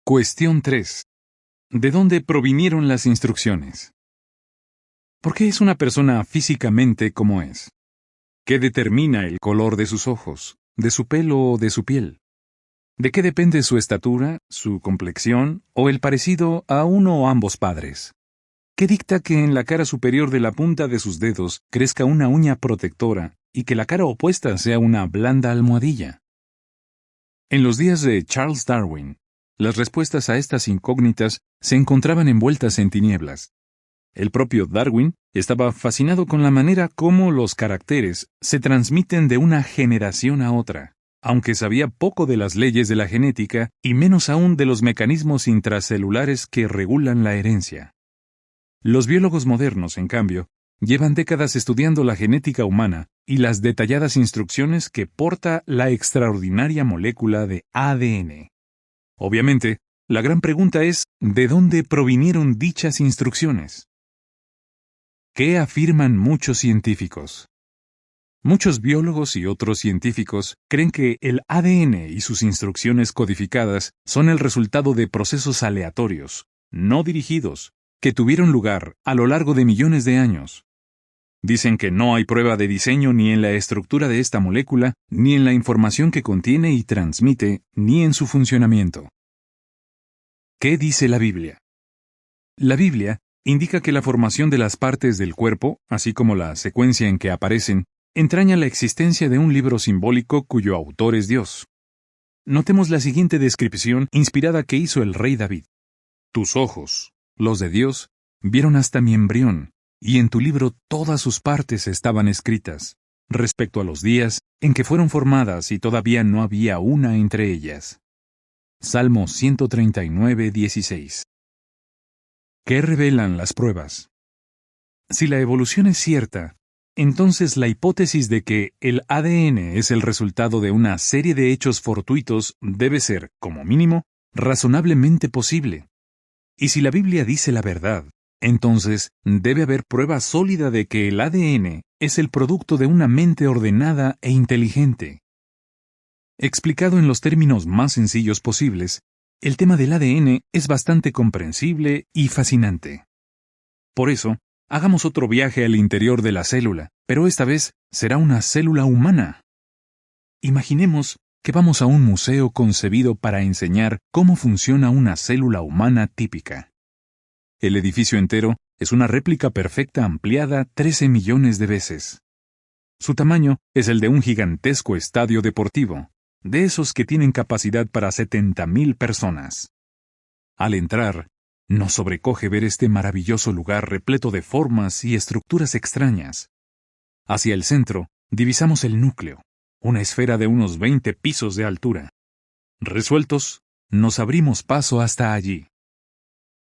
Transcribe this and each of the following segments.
Cuestión 3. ¿De dónde provinieron las instrucciones? ¿Por qué es una persona físicamente como es? ¿Qué determina el color de sus ojos, de su pelo o de su piel? ¿De qué depende su estatura, su complexión o el parecido a uno o ambos padres? ¿Qué dicta que en la cara superior de la punta de sus dedos crezca una uña protectora y que la cara opuesta sea una blanda almohadilla? En los días de Charles Darwin, las respuestas a estas incógnitas se encontraban envueltas en tinieblas. El propio Darwin estaba fascinado con la manera como los caracteres se transmiten de una generación a otra, aunque sabía poco de las leyes de la genética y menos aún de los mecanismos intracelulares que regulan la herencia. Los biólogos modernos, en cambio, llevan décadas estudiando la genética humana y las detalladas instrucciones que porta la extraordinaria molécula de ADN. Obviamente, la gran pregunta es, ¿de dónde provinieron dichas instrucciones? ¿Qué afirman muchos científicos? Muchos biólogos y otros científicos creen que el ADN y sus instrucciones codificadas son el resultado de procesos aleatorios, no dirigidos, que tuvieron lugar a lo largo de millones de años. Dicen que no hay prueba de diseño ni en la estructura de esta molécula, ni en la información que contiene y transmite, ni en su funcionamiento. ¿Qué dice la Biblia? La Biblia indica que la formación de las partes del cuerpo, así como la secuencia en que aparecen, entraña la existencia de un libro simbólico cuyo autor es Dios. Notemos la siguiente descripción inspirada que hizo el rey David. Tus ojos, los de Dios, vieron hasta mi embrión, y en tu libro todas sus partes estaban escritas, respecto a los días en que fueron formadas y todavía no había una entre ellas. Salmo 139, 16. ¿Qué revelan las pruebas? Si la evolución es cierta, entonces la hipótesis de que el ADN es el resultado de una serie de hechos fortuitos debe ser, como mínimo, razonablemente posible. Y si la Biblia dice la verdad, entonces debe haber prueba sólida de que el ADN es el producto de una mente ordenada e inteligente. Explicado en los términos más sencillos posibles, el tema del ADN es bastante comprensible y fascinante. Por eso, hagamos otro viaje al interior de la célula, pero esta vez será una célula humana. Imaginemos que vamos a un museo concebido para enseñar cómo funciona una célula humana típica. El edificio entero es una réplica perfecta ampliada 13 millones de veces. Su tamaño es el de un gigantesco estadio deportivo, de esos que tienen capacidad para 70,000 personas. Al entrar, nos sobrecoge ver este maravilloso lugar repleto de formas y estructuras extrañas. Hacia el centro, divisamos el núcleo, una esfera de unos 20 pisos de altura. Resueltos, nos abrimos paso hasta allí.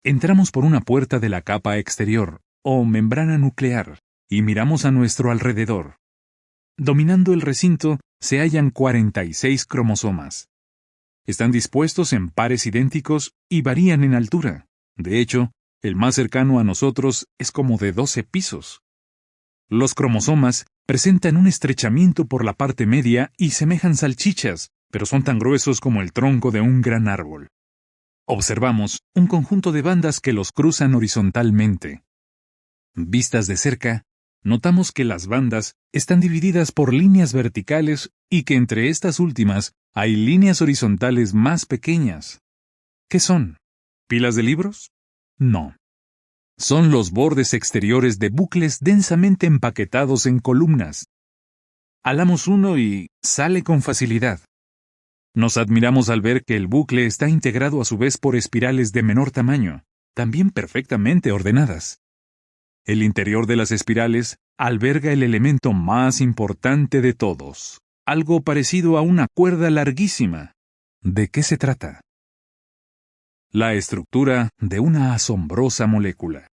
Entramos por una puerta de la capa exterior, o membrana nuclear, y miramos a nuestro alrededor. Dominando el recinto se hallan 46 cromosomas. Están dispuestos en pares idénticos y varían en altura. De hecho, el más cercano a nosotros es como de 12 pisos. Los cromosomas presentan un estrechamiento por la parte media y semejan salchichas, pero son tan gruesos como el tronco de un gran árbol. Observamos un conjunto de bandas que los cruzan horizontalmente. Vistas de cerca, notamos que las bandas están divididas por líneas verticales y que entre estas últimas hay líneas horizontales más pequeñas. ¿Qué son? ¿Pilas de libros? No. Son los bordes exteriores de bucles densamente empaquetados en columnas. Halamos uno y sale con facilidad. Nos admiramos al ver que el bucle está integrado a su vez por espirales de menor tamaño, también perfectamente ordenadas. El interior de las espirales alberga el elemento más importante de todos, algo parecido a una cuerda larguísima. ¿De qué se trata? La estructura de una asombrosa molécula.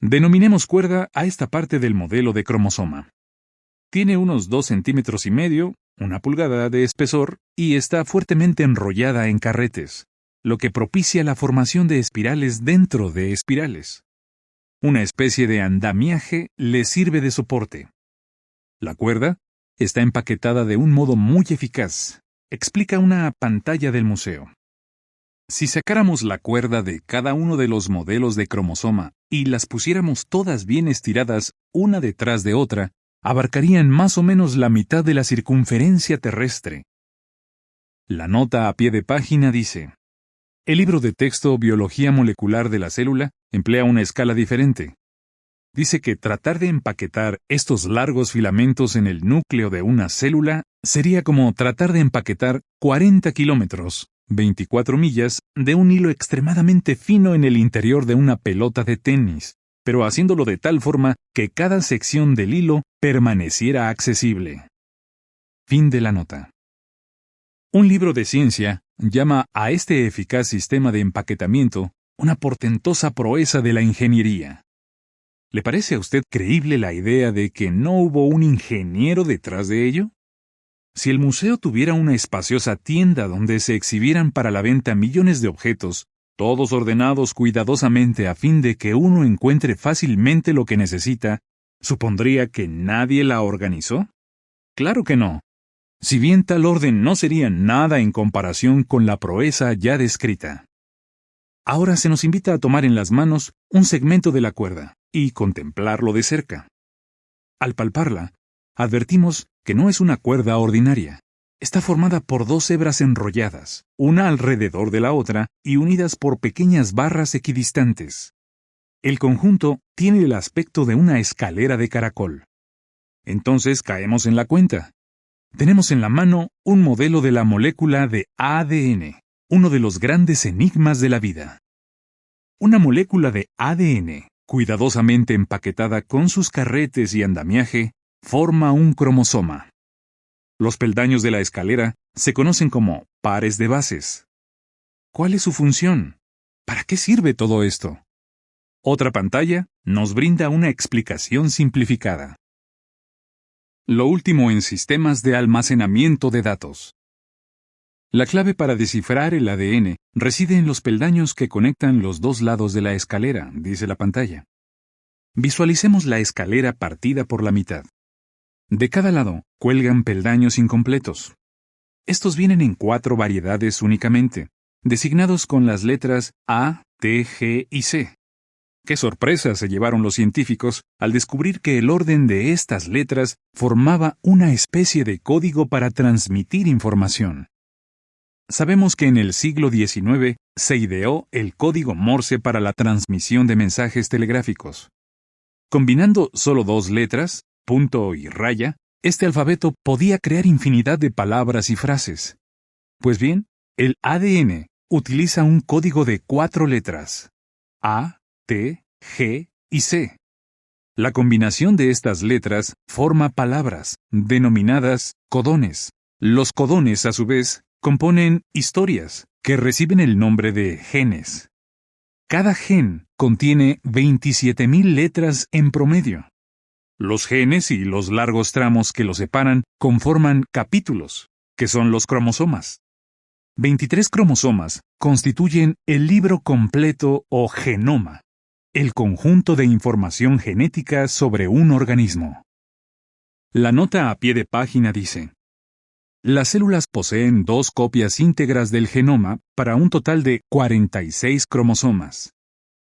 Denominemos cuerda a esta parte del modelo de cromosoma. Tiene unos 2,5 centímetros, 1 pulgada de espesor y está fuertemente enrollada en carretes, lo que propicia la formación de espirales dentro de espirales. Una especie de andamiaje le sirve de soporte. La cuerda está empaquetada de un modo muy eficaz, explica una pantalla del museo. Si sacáramos la cuerda de cada uno de los modelos de cromosoma y las pusiéramos todas bien estiradas una detrás de otra, abarcarían más o menos la mitad de la circunferencia terrestre. La nota a pie de página dice: el libro de texto Biología molecular de la célula emplea una escala diferente. Dice que tratar de empaquetar estos largos filamentos en el núcleo de una célula sería como tratar de empaquetar 40 kilómetros, 24 millas, de un hilo extremadamente fino en el interior de una pelota de tenis, pero haciéndolo de tal forma que cada sección del hilo permaneciera accesible. Fin de la nota. Un libro de ciencia llama a este eficaz sistema de empaquetamiento una portentosa proeza de la ingeniería. ¿Le parece a usted creíble la idea de que no hubo un ingeniero detrás de ello? Si el museo tuviera una espaciosa tienda donde se exhibieran para la venta millones de objetos, todos ordenados cuidadosamente a fin de que uno encuentre fácilmente lo que necesita, ¿supondría que nadie la organizó? Claro que no. Si bien tal orden no sería nada en comparación con la proeza ya descrita. Ahora se nos invita a tomar en las manos un segmento de la cuerda y contemplarlo de cerca. Al palparla, advertimos que no es una cuerda ordinaria. Está formada por dos hebras enrolladas, una alrededor de la otra y unidas por pequeñas barras equidistantes. El conjunto tiene el aspecto de una escalera de caracol. Entonces caemos en la cuenta. Tenemos en la mano un modelo de la molécula de ADN, uno de los grandes enigmas de la vida. Una molécula de ADN, cuidadosamente empaquetada con sus carretes y andamiaje, forma un cromosoma. Los peldaños de la escalera se conocen como pares de bases. ¿Cuál es su función? ¿Para qué sirve todo esto? Otra pantalla nos brinda una explicación simplificada. Lo último en sistemas de almacenamiento de datos. La clave para descifrar el ADN reside en los peldaños que conectan los dos lados de la escalera, dice la pantalla. Visualicemos la escalera partida por la mitad. De cada lado cuelgan peldaños incompletos. Estos vienen en 4 variedades únicamente, designados con las letras A, T, G y C. ¡Qué sorpresa se llevaron los científicos al descubrir que el orden de estas letras formaba una especie de código para transmitir información! Sabemos que en el siglo XIX se ideó el código Morse para la transmisión de mensajes telegráficos. Combinando solo 2 letras, punto y raya, este alfabeto podía crear infinidad de palabras y frases. Pues bien, el ADN utiliza un código de 4 letras: A, T, G y C. La combinación de estas letras forma palabras, denominadas codones. Los codones, a su vez, componen historias, que reciben el nombre de genes. Cada gen contiene 27.000 letras en promedio. Los genes y los largos tramos que los separan conforman capítulos, que son los cromosomas. 23 cromosomas constituyen el libro completo o genoma, el conjunto de información genética sobre un organismo. La nota a pie de página dice: las células poseen 2 copias íntegras del genoma para un total de 46 cromosomas.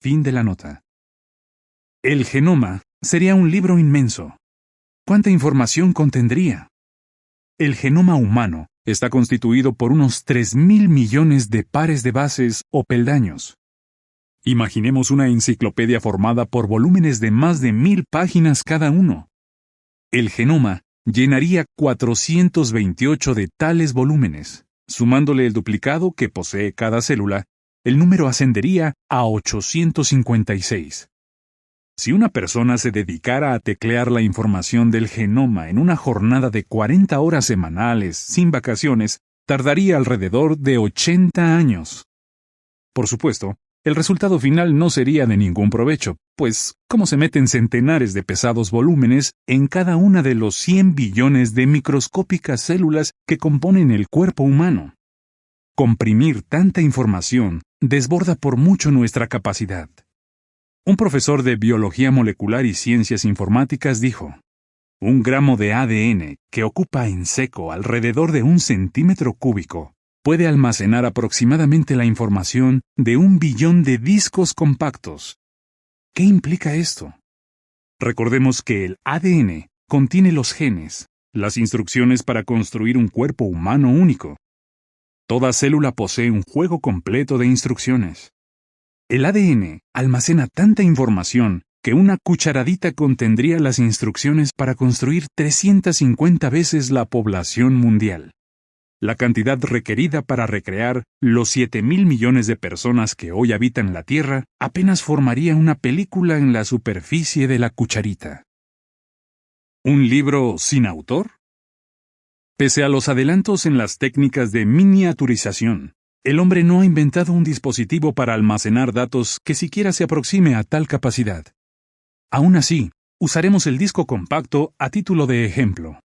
Fin de la nota. El genoma sería un libro inmenso. ¿Cuánta información contendría? El genoma humano está constituido por unos 3.000 millones de pares de bases o peldaños. Imaginemos una enciclopedia formada por volúmenes de más de 1.000 páginas cada uno. El genoma llenaría 428 de tales volúmenes. Sumándole el duplicado que posee cada célula, el número ascendería a 856. Si una persona se dedicara a teclear la información del genoma en una jornada de 40 horas semanales, sin vacaciones, tardaría alrededor de 80 años. Por supuesto, el resultado final no sería de ningún provecho, pues ¿cómo se meten centenares de pesados volúmenes en cada una de los 100 billones de microscópicas células que componen el cuerpo humano? Comprimir tanta información desborda por mucho nuestra capacidad. Un profesor de biología molecular y ciencias informáticas dijo: un gramo de ADN que ocupa en seco alrededor de 1 centímetro cúbico puede almacenar aproximadamente la información de 1 billón de discos compactos. ¿Qué implica esto? Recordemos que el ADN contiene los genes, las instrucciones para construir un cuerpo humano único. Toda célula posee un juego completo de instrucciones. El ADN almacena tanta información que una cucharadita contendría las instrucciones para construir 350 veces la población mundial. La cantidad requerida para recrear los 7.000 millones de personas que hoy habitan la Tierra apenas formaría una película en la superficie de la cucharita. ¿Un libro sin autor? Pese a los adelantos en las técnicas de miniaturización, el hombre no ha inventado un dispositivo para almacenar datos que siquiera se aproxime a tal capacidad. Aún así, usaremos el disco compacto a título de ejemplo.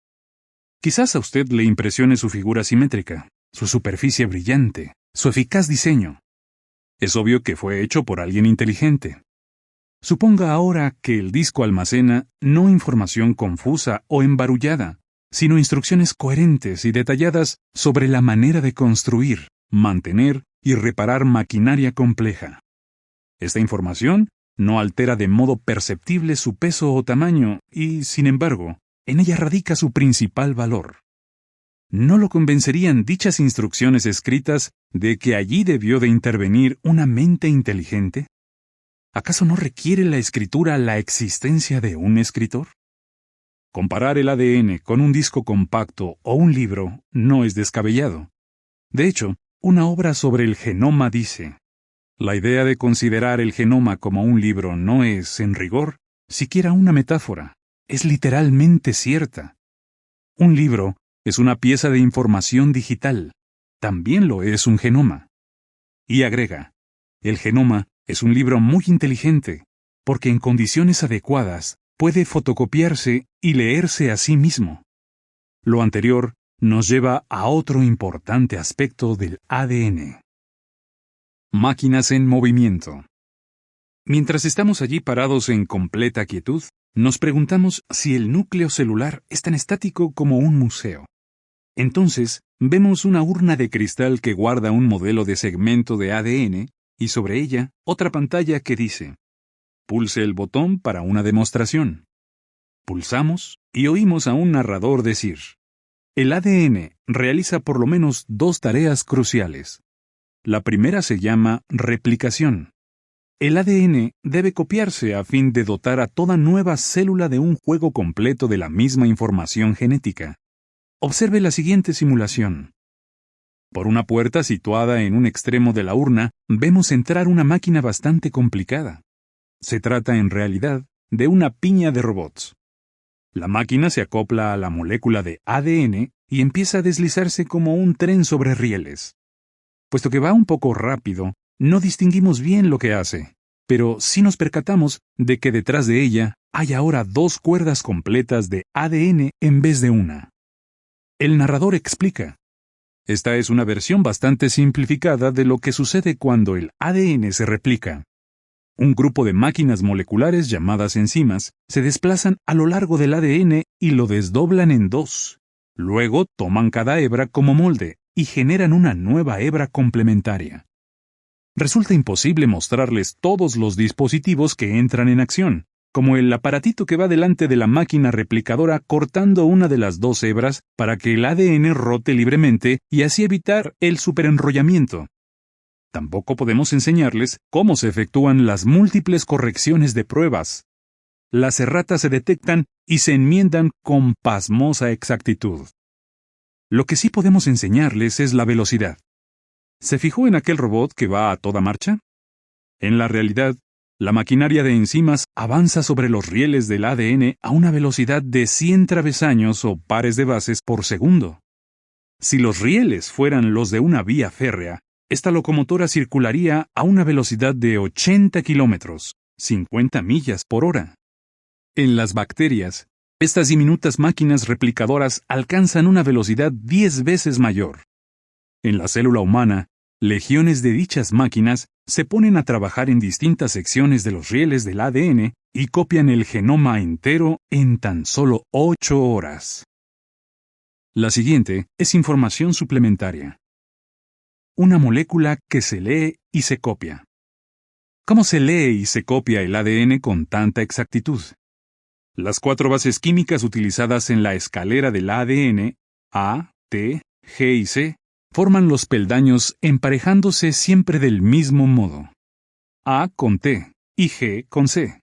Quizás a usted le impresione su figura simétrica, su superficie brillante, su eficaz diseño. Es obvio que fue hecho por alguien inteligente. Suponga ahora que el disco almacena no información confusa o embarullada, sino instrucciones coherentes y detalladas sobre la manera de construir, mantener y reparar maquinaria compleja. Esta información no altera de modo perceptible su peso o tamaño y, sin embargo, en ella radica su principal valor. ¿No lo convencerían dichas instrucciones escritas de que allí debió de intervenir una mente inteligente? ¿Acaso no requiere la escritura la existencia de un escritor? Comparar el ADN con un disco compacto o un libro no es descabellado. De hecho, una obra sobre el genoma dice: la idea de considerar el genoma como un libro no es, en rigor, siquiera una metáfora, es literalmente cierta. Un libro es una pieza de información digital, también lo es un genoma. Y agrega: el genoma es un libro muy inteligente, porque en condiciones adecuadas puede fotocopiarse y leerse a sí mismo. Lo anterior nos lleva a otro importante aspecto del ADN. Máquinas en movimiento. Mientras estamos allí parados en completa quietud, nos preguntamos si el núcleo celular es tan estático como un museo. Entonces, vemos una urna de cristal que guarda un modelo de segmento de ADN y sobre ella otra pantalla que dice: pulse el botón para una demostración. Pulsamos y oímos a un narrador decir: el ADN realiza por lo menos 2 tareas cruciales. La primera se llama replicación. El ADN debe copiarse a fin de dotar a toda nueva célula de un juego completo de la misma información genética. Observe la siguiente simulación. Por una puerta situada en un extremo de la urna, vemos entrar una máquina bastante complicada. Se trata en realidad de una piña de robots. La máquina se acopla a la molécula de ADN y empieza a deslizarse como un tren sobre rieles. Puesto que va un poco rápido, no distinguimos bien lo que hace, pero sí nos percatamos de que detrás de ella hay ahora 2 cuerdas completas de ADN en vez de una. El narrador explica: esta es una versión bastante simplificada de lo que sucede cuando el ADN se replica. Un grupo de máquinas moleculares llamadas enzimas se desplazan a lo largo del ADN y lo desdoblan en 2. Luego toman cada hebra como molde y generan una nueva hebra complementaria. Resulta imposible mostrarles todos los dispositivos que entran en acción, como el aparatito que va delante de la máquina replicadora cortando una de las 2 hebras para que el ADN rote libremente y así evitar el superenrollamiento. Tampoco podemos enseñarles cómo se efectúan las múltiples correcciones de pruebas. Las erratas se detectan y se enmiendan con pasmosa exactitud. Lo que sí podemos enseñarles es la velocidad. ¿Se fijó en aquel robot que va a toda marcha? En la realidad, la maquinaria de enzimas avanza sobre los rieles del ADN a una velocidad de 100 travesaños o pares de bases por segundo. Si los rieles fueran los de una vía férrea, esta locomotora circularía a una velocidad de 80 kilómetros, 50 millas por hora. En las bacterias, estas diminutas máquinas replicadoras alcanzan una velocidad 10 veces mayor. En la célula humana, legiones de dichas máquinas se ponen a trabajar en distintas secciones de los rieles del ADN y copian el genoma entero en tan solo 8 horas. La siguiente es información suplementaria. una molécula que se lee y se copia. ¿Cómo se lee y se copia el ADN con tanta exactitud? Las 4 bases químicas utilizadas en la escalera del ADN, A, T, G y C, forman los peldaños emparejándose siempre del mismo modo. A con T y G con C.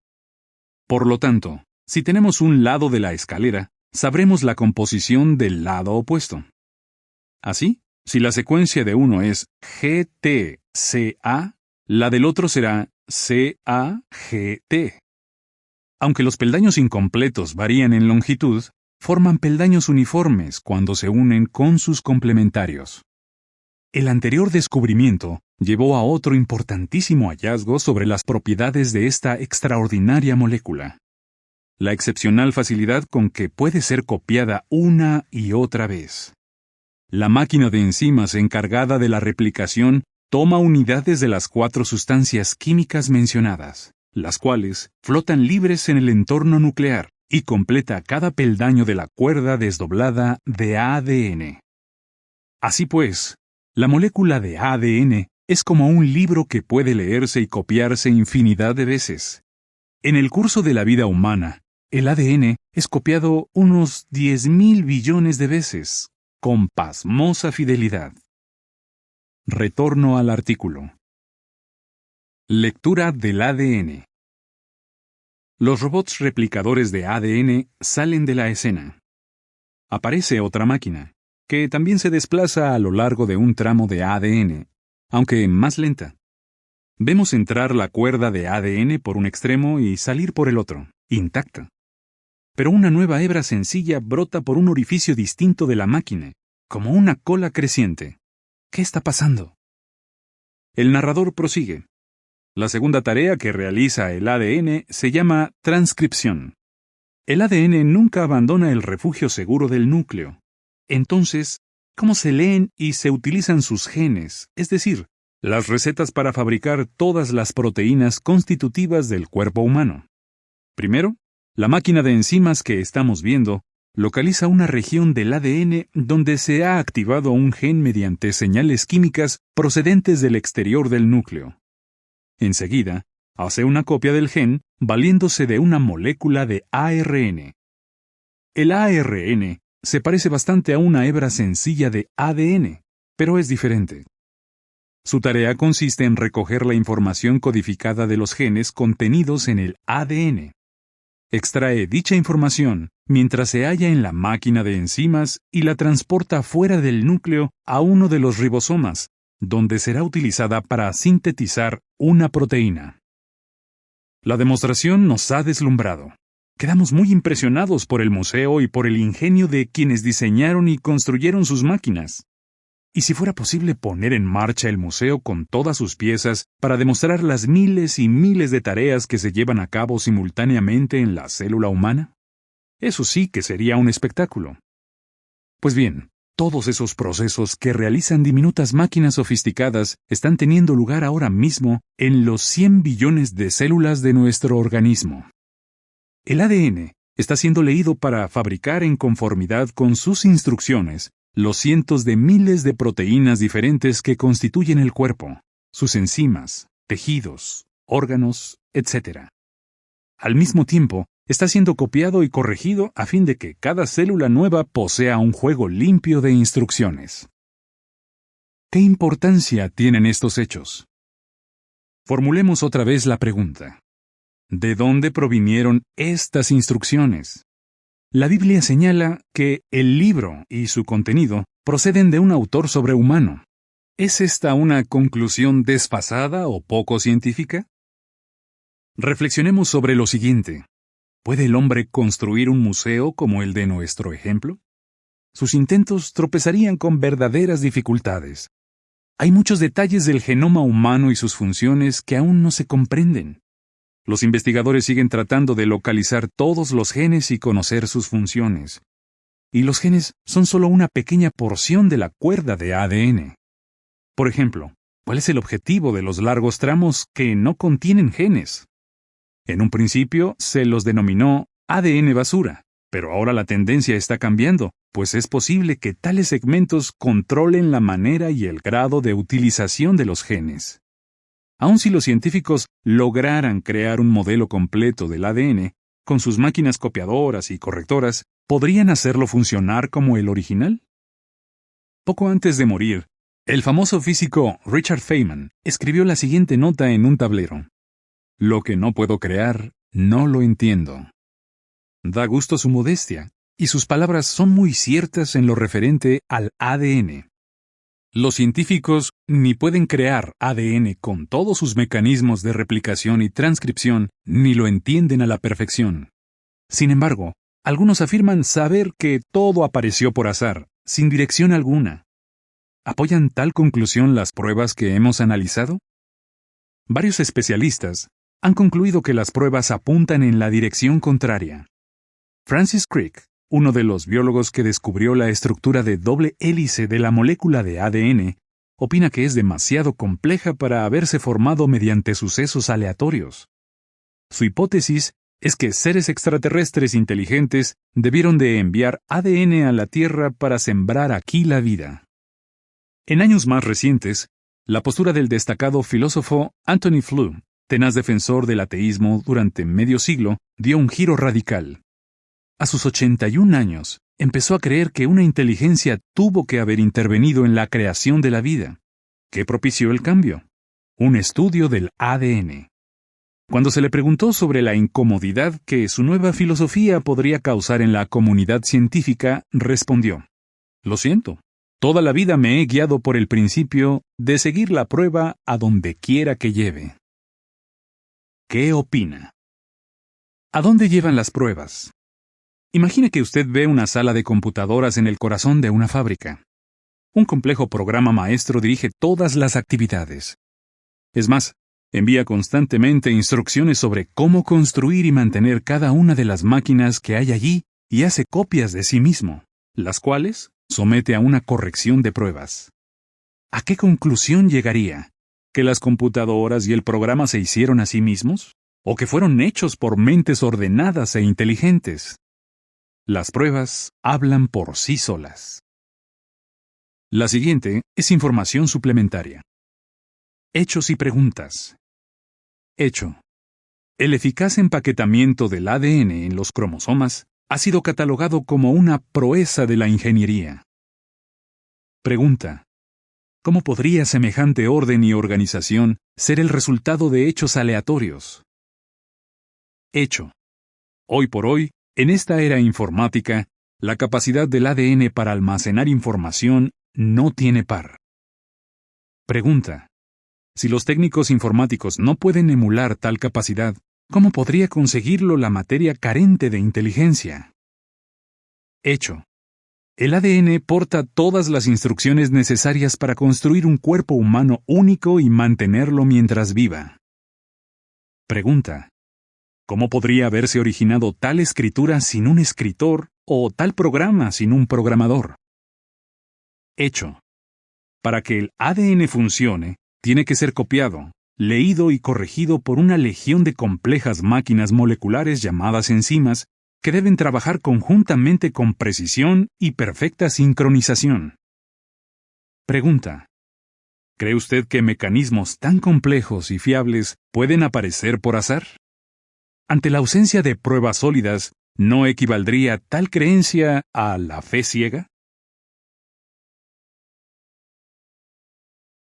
Por lo tanto, si tenemos un lado de la escalera, sabremos la composición del lado opuesto. Así, si la secuencia de uno es GTCA, la del otro será CAGT. Aunque los peldaños incompletos varían en longitud, forman peldaños uniformes cuando se unen con sus complementarios. El anterior descubrimiento llevó a otro importantísimo hallazgo sobre las propiedades de esta extraordinaria molécula: la excepcional facilidad con que puede ser copiada una y otra vez. La máquina de enzimas encargada de la replicación toma unidades de las 4 sustancias químicas mencionadas, las cuales flotan libres en el entorno nuclear, y completa cada peldaño de la cuerda desdoblada de ADN. Así pues, la molécula de ADN es como un libro que puede leerse y copiarse infinidad de veces. En el curso de la vida humana, el ADN es copiado unos 10.000 billones de veces, con pasmosa fidelidad. Retorno al artículo. Lectura del ADN. Los robots replicadores de ADN salen de la escena. Aparece otra máquina, que también se desplaza a lo largo de un tramo de ADN, aunque más lenta. Vemos entrar la cuerda de ADN por un extremo y salir por el otro, intacta. Pero una nueva hebra sencilla brota por un orificio distinto de la máquina, como una cola creciente. ¿Qué está pasando? El narrador prosigue. La segunda tarea que realiza el ADN se llama transcripción. El ADN nunca abandona el refugio seguro del núcleo. Entonces, ¿cómo se leen y se utilizan sus genes, es decir, las recetas para fabricar todas las proteínas constitutivas del cuerpo humano? Primero, la máquina de enzimas que estamos viendo localiza una región del ADN donde se ha activado un gen mediante señales químicas procedentes del exterior del núcleo. Enseguida, hace una copia del gen valiéndose de una molécula de ARN. El ARN se parece bastante a una hebra sencilla de ADN, pero es diferente. Su tarea consiste en recoger la información codificada de los genes contenidos en el ADN. Extrae dicha información mientras se halla en la máquina de enzimas y la transporta fuera del núcleo a uno de los ribosomas, donde será utilizada para sintetizar una proteína. La demostración nos ha deslumbrado. Quedamos muy impresionados por el museo y por el ingenio de quienes diseñaron y construyeron sus máquinas. ¿Y si fuera posible poner en marcha el museo con todas sus piezas para demostrar las miles y miles de tareas que se llevan a cabo simultáneamente en la célula humana? Eso sí que sería un espectáculo. Pues bien, todos esos procesos que realizan diminutas máquinas sofisticadas están teniendo lugar ahora mismo en los 100 billones de células de nuestro organismo. El ADN está siendo leído para fabricar en conformidad con sus instrucciones los cientos de miles de proteínas diferentes que constituyen el cuerpo, sus enzimas, tejidos, órganos, etc. Al mismo tiempo, está siendo copiado y corregido a fin de que cada célula nueva posea un juego limpio de instrucciones. ¿Qué importancia tienen estos hechos? Formulemos otra vez la pregunta. ¿De dónde provinieron estas instrucciones? La Biblia señala que el libro y su contenido proceden de un autor sobrehumano. ¿Es esta una conclusión desfasada o poco científica? Reflexionemos sobre lo siguiente. ¿Puede el hombre construir un museo como el de nuestro ejemplo? Sus intentos tropezarían con verdaderas dificultades. Hay muchos detalles del genoma humano y sus funciones que aún no se comprenden. Los investigadores siguen tratando de localizar todos los genes y conocer sus funciones. Y los genes son solo una pequeña porción de la cuerda de ADN. Por ejemplo, ¿cuál es el objetivo de los largos tramos que no contienen genes? En un principio se los denominó ADN basura, pero ahora la tendencia está cambiando pues es posible que tales segmentos controlen la manera y el grado de utilización de los genes. Aun si los científicos lograran crear un modelo completo del ADN, con sus máquinas copiadoras y correctoras, ¿podrían hacerlo funcionar como el original? Poco antes de morir, el famoso físico Richard Feynman escribió la siguiente nota en un tablero: «Lo que no puedo crear, no lo entiendo». Da gusto su modestia, y sus palabras son muy ciertas en lo referente al ADN. Los científicos ni pueden crear ADN con todos sus mecanismos de replicación y transcripción, ni lo entienden a la perfección. Sin embargo, algunos afirman saber que todo apareció por azar, sin dirección alguna. ¿Apoyan tal conclusión las pruebas que hemos analizado? Varios especialistas han concluido que las pruebas apuntan en la dirección contraria. Francis Crick, uno de los biólogos que descubrió la estructura de doble hélice de la molécula de ADN, opina que es demasiado compleja para haberse formado mediante sucesos aleatorios. Su hipótesis es que seres extraterrestres inteligentes debieron de enviar ADN a la Tierra para sembrar aquí la vida. En años más recientes, la postura del destacado filósofo Antony Flew, tenaz defensor del ateísmo durante medio siglo, dio un giro radical. A sus 81 años, empezó a creer que una inteligencia tuvo que haber intervenido en la creación de la vida. ¿Qué propició el cambio? Un estudio del ADN. Cuando se le preguntó sobre la incomodidad que su nueva filosofía podría causar en la comunidad científica, respondió: «Lo siento, toda la vida me he guiado por el principio de seguir la prueba a donde quiera que lleve». ¿Qué opina? ¿A dónde llevan las pruebas? Imagine que usted ve una sala de computadoras en el corazón de una fábrica. Un complejo programa maestro dirige todas las actividades. Es más, envía constantemente instrucciones sobre cómo construir y mantener cada una de las máquinas que hay allí y hace copias de sí mismo, las cuales somete a una corrección de pruebas. ¿A qué conclusión llegaría? ¿Que las computadoras y el programa se hicieron a sí mismos? ¿O que fueron hechos por mentes ordenadas e inteligentes? Las pruebas hablan por sí solas. La siguiente es información suplementaria. Hechos y preguntas. Hecho. El eficaz empaquetamiento del ADN en los cromosomas ha sido catalogado como una proeza de la ingeniería. Pregunta. ¿Cómo podría semejante orden y organización ser el resultado de hechos aleatorios? Hecho. Hoy por hoy, en esta era informática, la capacidad del ADN para almacenar información no tiene par. Pregunta. Si los técnicos informáticos no pueden emular tal capacidad, ¿cómo podría conseguirlo la materia carente de inteligencia? Hecho. El ADN porta todas las instrucciones necesarias para construir un cuerpo humano único y mantenerlo mientras viva. Pregunta. ¿Cómo podría haberse originado tal escritura sin un escritor o tal programa sin un programador? Hecho. Para que el ADN funcione, tiene que ser copiado, leído y corregido por una legión de complejas máquinas moleculares llamadas enzimas que deben trabajar conjuntamente con precisión y perfecta sincronización. Pregunta. ¿Cree usted que mecanismos tan complejos y fiables pueden aparecer por azar? Ante la ausencia de pruebas sólidas, ¿no equivaldría tal creencia a la fe ciega?